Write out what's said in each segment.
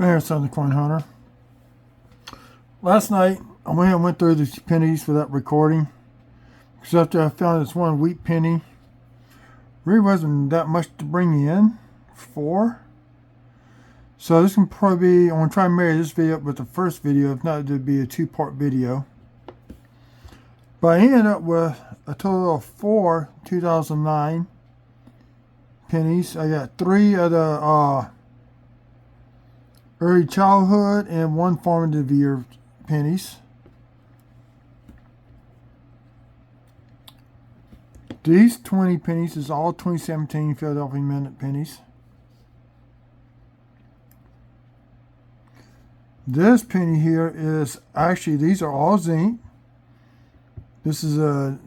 There's Southern Coin Hunter. Last night, I went through the pennies without recording. Because after I found this one wheat penny, really wasn't that much to bring in for. So this can probably be, I'm going to try and marry this video up with the first video. If not, it'd be a two-part video. But I ended up with a total of 4 2009 pennies. I got 3 of the early childhood and 1 formative year pennies. These 20 pennies is all 2017 Philadelphia Mint pennies. This penny here is actually, these are all zinc. This is a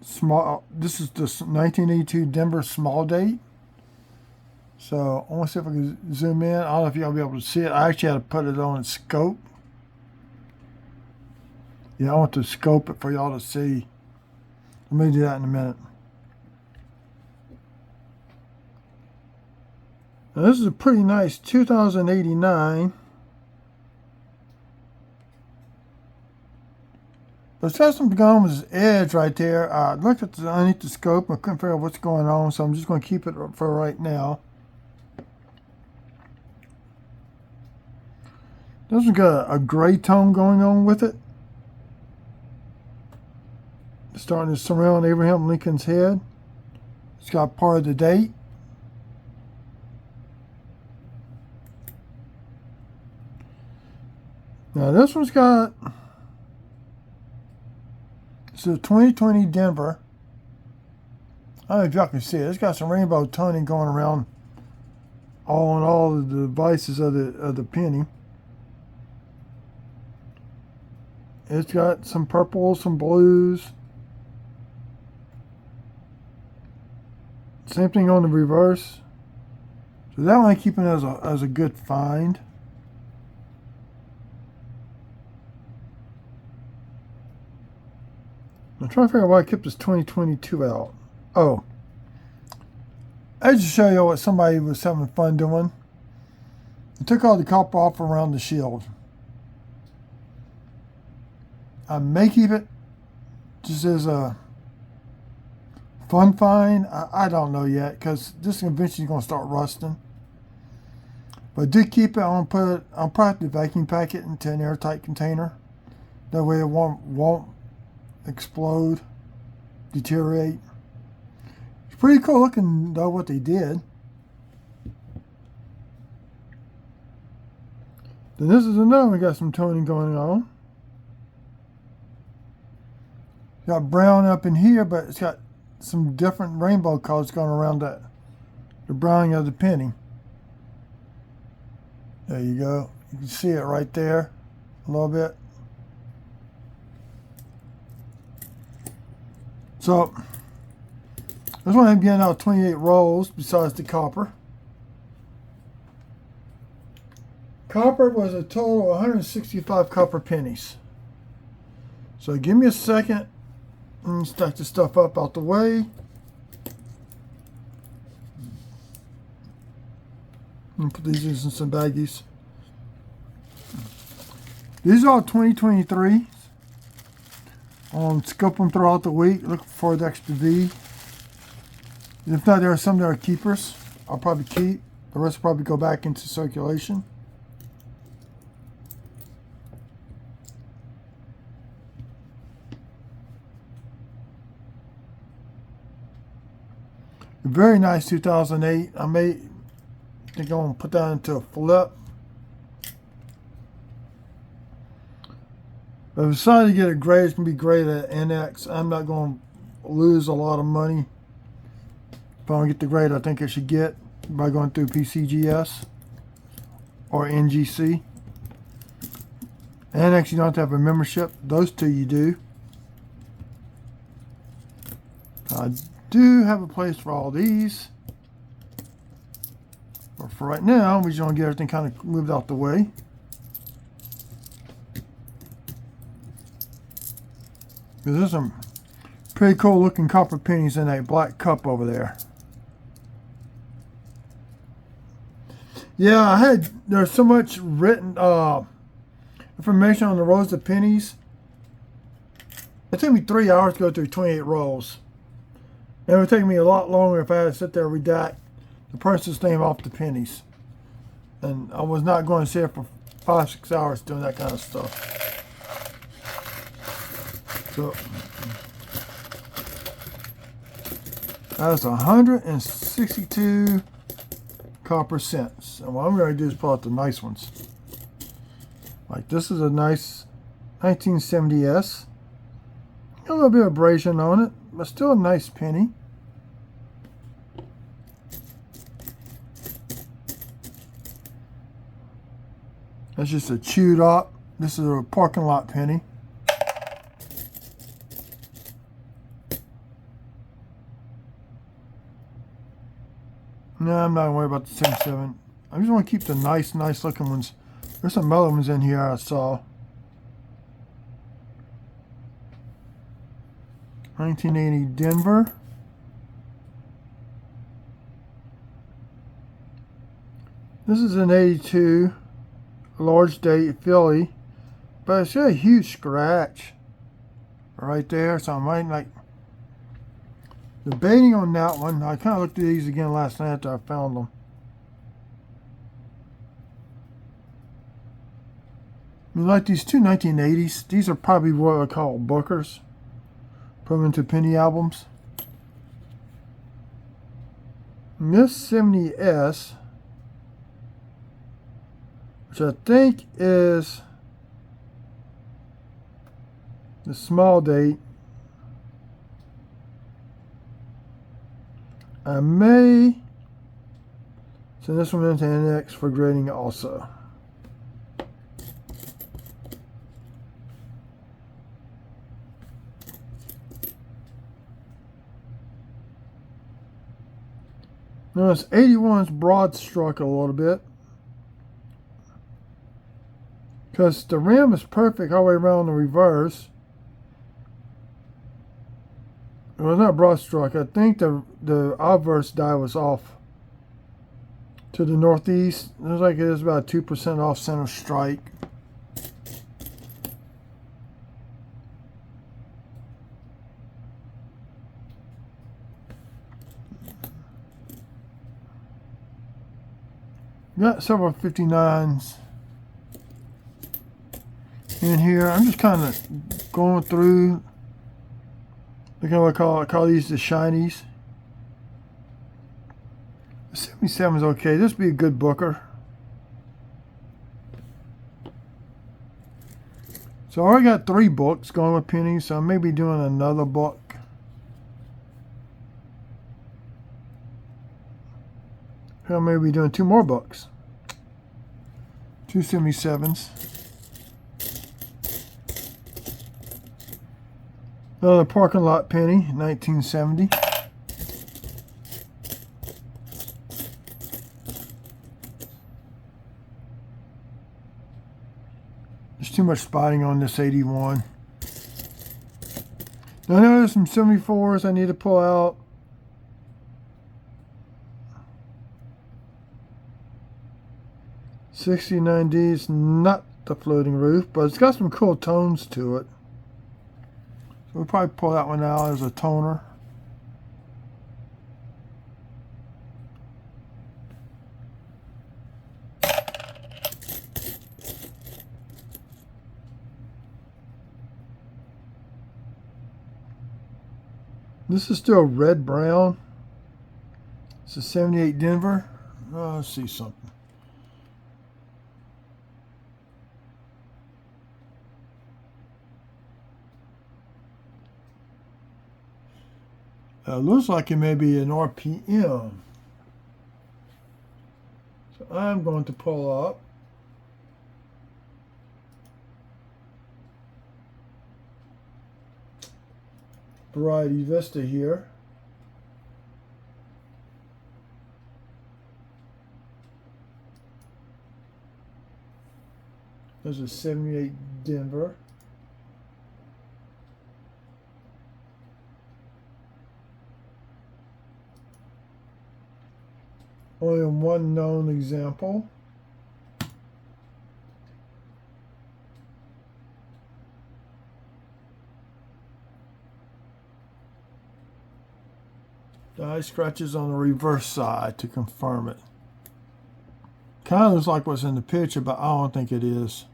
small. This is the 1982 Denver small date. So I want to see if I can zoom in. I don't know if y'all be able to see it. I actually had to put it on scope. Yeah, I want to scope it for y'all to see. Let me do that in a minute. Now this is a pretty nice 2089. But it's got some going with this edge right there. I looked at underneath the scope and I couldn't figure out what's going on, so I'm just going to keep it for right now. This one's got a gray tone going on with it. It's starting to surround Abraham Lincoln's head. It's got part of the date. Now this one's got, it's a 2020 Denver. I don't know if y'all can see it. It's got some rainbow toning going around on all of the devices of the penny. It's got some purples, some blues. Same thing on the reverse. So that one I'm keeping as a good find. I'm trying to figure out why I kept this 2022 out. Oh. I just show you what somebody was having fun doing. I took all the copper off around the shield. I may keep it just as a fun find. I don't know yet, because this is eventually going to start rusting. But I did keep it. I'll probably have to vacuum pack it into an airtight container. That way it won't explode, deteriorate. It's pretty cool looking though what they did. Then this is another one. We got some toning going on. Got brown up in here, but it's got some different rainbow colors going around the browning of the penny. There you go. You can see it right there a little bit. So this one I'm getting out 28 rolls besides the copper. Copper was a total of 165 copper pennies. So give me a second. Let me stack this stuff up out the way. And put these in some baggies. These are all 2023. I'll scope them throughout the week. Look for the extra V. If not, there are some that are keepers. I'll probably keep. The rest will probably go back into circulation. Very nice 2008. I think I'm going to put that into a flip. If I decide to get a grade, it's going to be graded at NX. I'm not going to lose a lot of money if I don't get the grade I think I should get by going through PCGS or NGC. NX, you don't have to have a membership. Those two you do. I do have a place for all these. But for right now, we just want to get everything kind of moved out the way. There's some pretty cool looking copper pennies in a black cup over there. Yeah, there's so much written information on the rows of pennies. It took me 3 hours to go through 28 rolls. It would take me a lot longer if I had to sit there and redact the person's name off the pennies. And I was not going to sit for 5-6 hours doing that kind of stuff. So that's 162 copper cents. And what I'm going to do is pull out the nice ones. Like this is a nice 1970s. A little bit of abrasion on it, but still a nice penny. That's just a chewed up. This is a parking lot penny. No, I'm not worried about the 77. I just want to keep the nice looking ones. There's some other ones in here I saw. 1980 Denver. This is an 82 large date Philly, but it's got a huge scratch right there, so I might like debating on that one. I kind of looked at these again last night after I found them. I mean, like these two 1980s, these are probably what I call bookers. Put them into penny albums. And this 70S, which I think is the small date. I may send this one into NX for grading also. Notice 81's broad struck a little bit. Because the rim is perfect all the way around the reverse. It was not broad struck. I think the obverse die was off to the northeast. It looks like it is about 2% off center strike. Got several 59s in here. I'm just kind of going through. Look at what I call these the shinies. The 77 is okay. This would be a good booker. So I already got 3 books going with pennies, so I may be doing another book. I may be doing 2 more books. 2 77s. Another parking lot penny, 1970. There's too much spotting on this 81. Now I know there's some 74s I need to pull out. '69D is not the floating roof, but it's got some cool tones to it. So we'll probably pull that one out as a toner. This is still red brown. It's a 78 Denver. Let's see something. Looks like it may be an RPM. So I'm going to pull up. Variety Vista here. There's a 78 Denver. Only one known example. Die scratches on the reverse side to confirm it. Kind of looks like what's in the picture, but I don't think it is.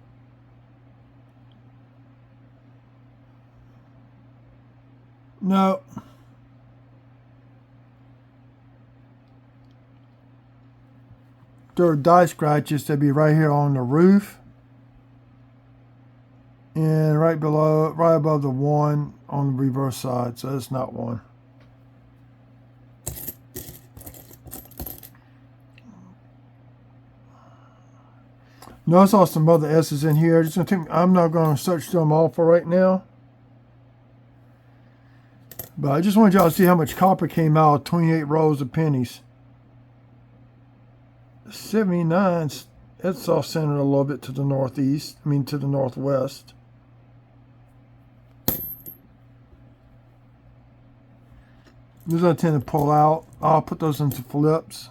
No. There are die scratches to be right here on the roof. And right below, right above the one on the reverse side. So that's not one. Notice I saw some other S's in here. Just gonna take, I'm not going to search them all for right now. But I just wanted y'all to see how much copper came out of 28 rows of pennies. 79, it's off-centered a little bit to the northeast. I mean, to the northwest. These I tend to pull out. I'll put those into flips.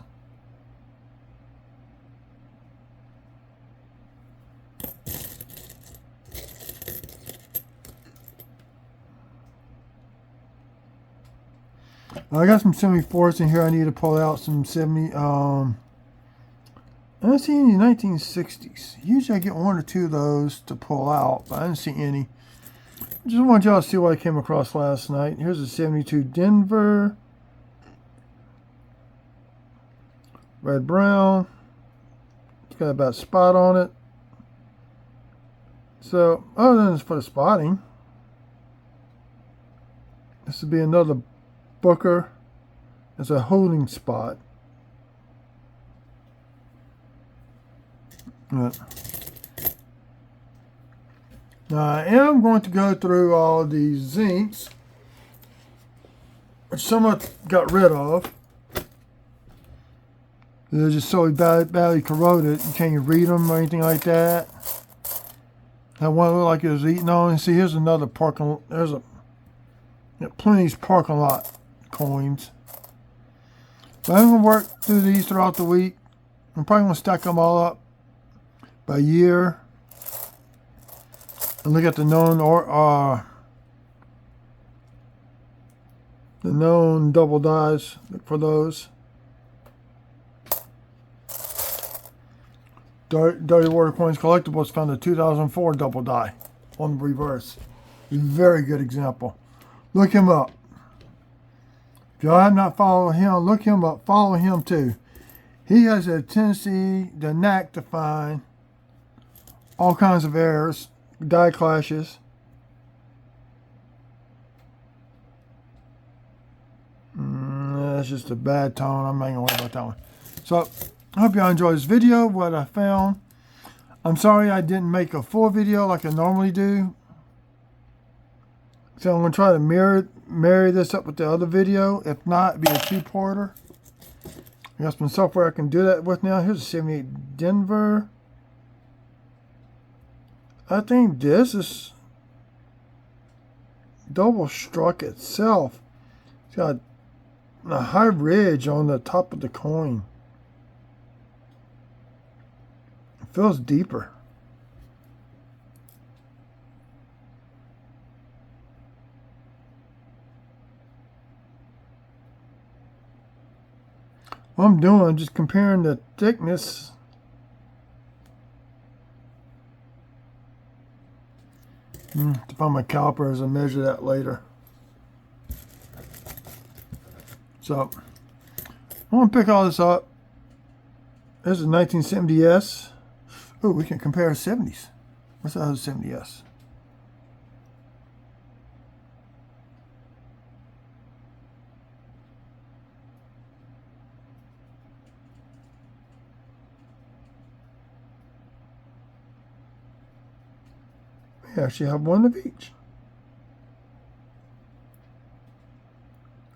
I got some 74s in here. I need to pull out some 70. I don't see any 1960s. Usually I get one or two of those to pull out, but I didn't see any. I just want y'all to see what I came across last night. Here's a 72 Denver. Red brown. It's got about a spot on it. So, other than it's for the spotting, this would be another Booker. It's a holding spot. Right. Now I am going to go through all these zincs, which some I got rid of. They're just so badly corroded, you can't even read them or anything like that. That one looked like it was eaten on. And see, here's another parking. There's plenty of these parking lot coins. But I'm going to work through these throughout the week. I'm probably going to stack them all up by year. And look at the known double dies. Look for those. Dirty Water Coins Collectibles found a 2004 double die on the reverse. A very good example. Look him up. If y'all have not followed him, look him up. Follow him too. He has a tendency, the knack to find all kinds of errors, die clashes. That's just a bad tone. I'm not going to worry about that one. So, I hope y'all enjoyed this video, what I found. I'm sorry I didn't make a full video like I normally do. So I'm going to try to marry this up with the other video. If not, it'd be a two-parter. I got some software I can do that with now. Here's a 78 Denver. I think this is double struck itself. It's got a high ridge on the top of the coin. It feels deeper. What I'm doing, I'm just comparing the thickness. To find my calipers and measure that later. So, I'm going to pick all this up. This is a 1970S. Oh, we can compare 70s. What's that other 70S? We actually have one of each.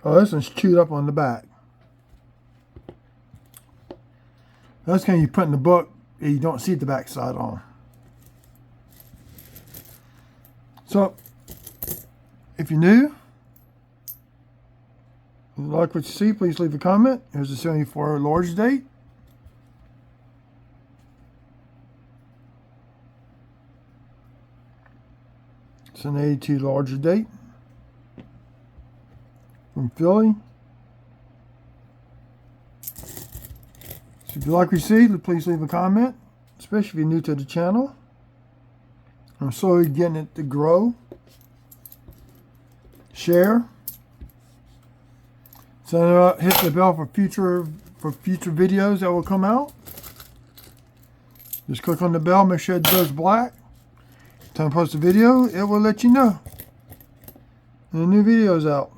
Oh, this one's chewed up on the back. That's kind of you put in the book and you don't see the back side on. So, if you're new, like what you see, please leave a comment. Here's the 74 Lord's Date. It's an 82 larger date from Philly. So if you like what you see, please leave a comment, especially if you're new to the channel. I'm slowly getting it to grow. Share. So hit the bell for future videos that will come out. Just click on the bell, make sure it goes black. Time I post a video, it will let you know when the new video's out.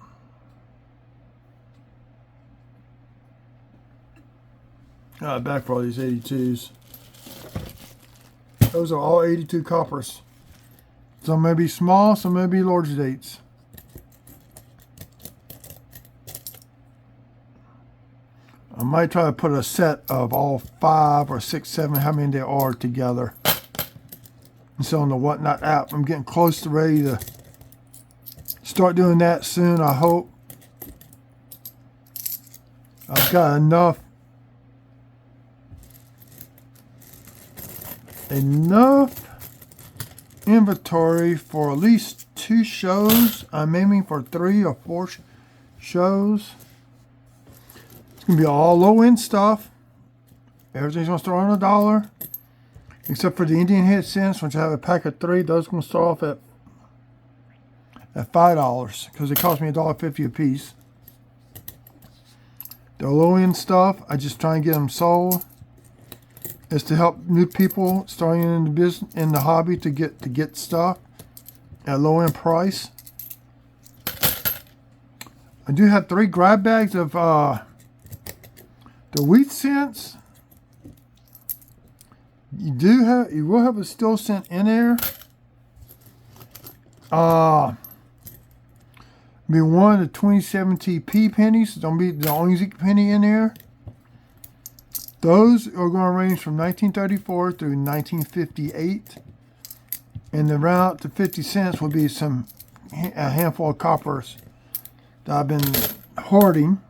Back for all these 82s. Those are all 82 coppers. Some may be small, some may be large dates. I might try to put a set of all 5 or 6, 7, how many there are together. And so on the Whatnot app, I'm getting close to ready to start doing that soon, I hope. I've got enough inventory for at least 2 shows. I'm aiming for 3 or 4 shows. It's going to be all low-end stuff. Everything's going to start on $1. Except for the Indian Head Scents, which I have a pack of 3. Those are going to start off at $5 because they cost me $1.50 a piece. The low-end stuff, I just try and get them sold. It's to help new people starting in the business, in the hobby, to get stuff at low-end price. I do have 3 grab bags of the wheat scents. You will have a still scent in there. Be one of the 2017 P pennies. Don't be the only penny in there. Those are going to range from 1934 through 1958. And the round to 50 cents will be a handful of coppers that I've been hoarding.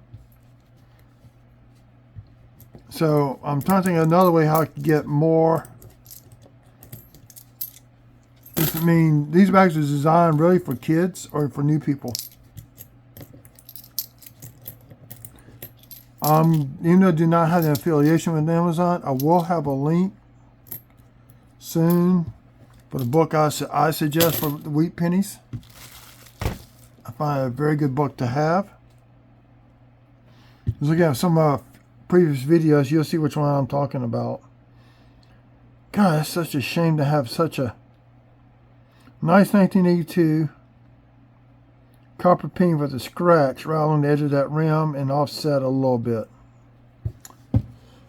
So I'm trying to think of another way how I can get more. I mean, these bags are designed really for kids or for new people. Even though I do not have an affiliation with Amazon, I will have a link soon for the book I suggest for the wheat pennies. I find it a very good book to have. Just look at some previous videos, you'll see which one I'm talking about. God, it's such a shame to have such a nice 1982 copper penny with a scratch right on the edge of that rim and offset a little bit.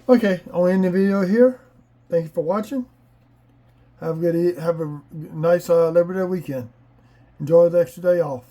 Okay, I'll end the video here. Thank you for watching. Have a nice Labor Day weekend. Enjoy the extra day off.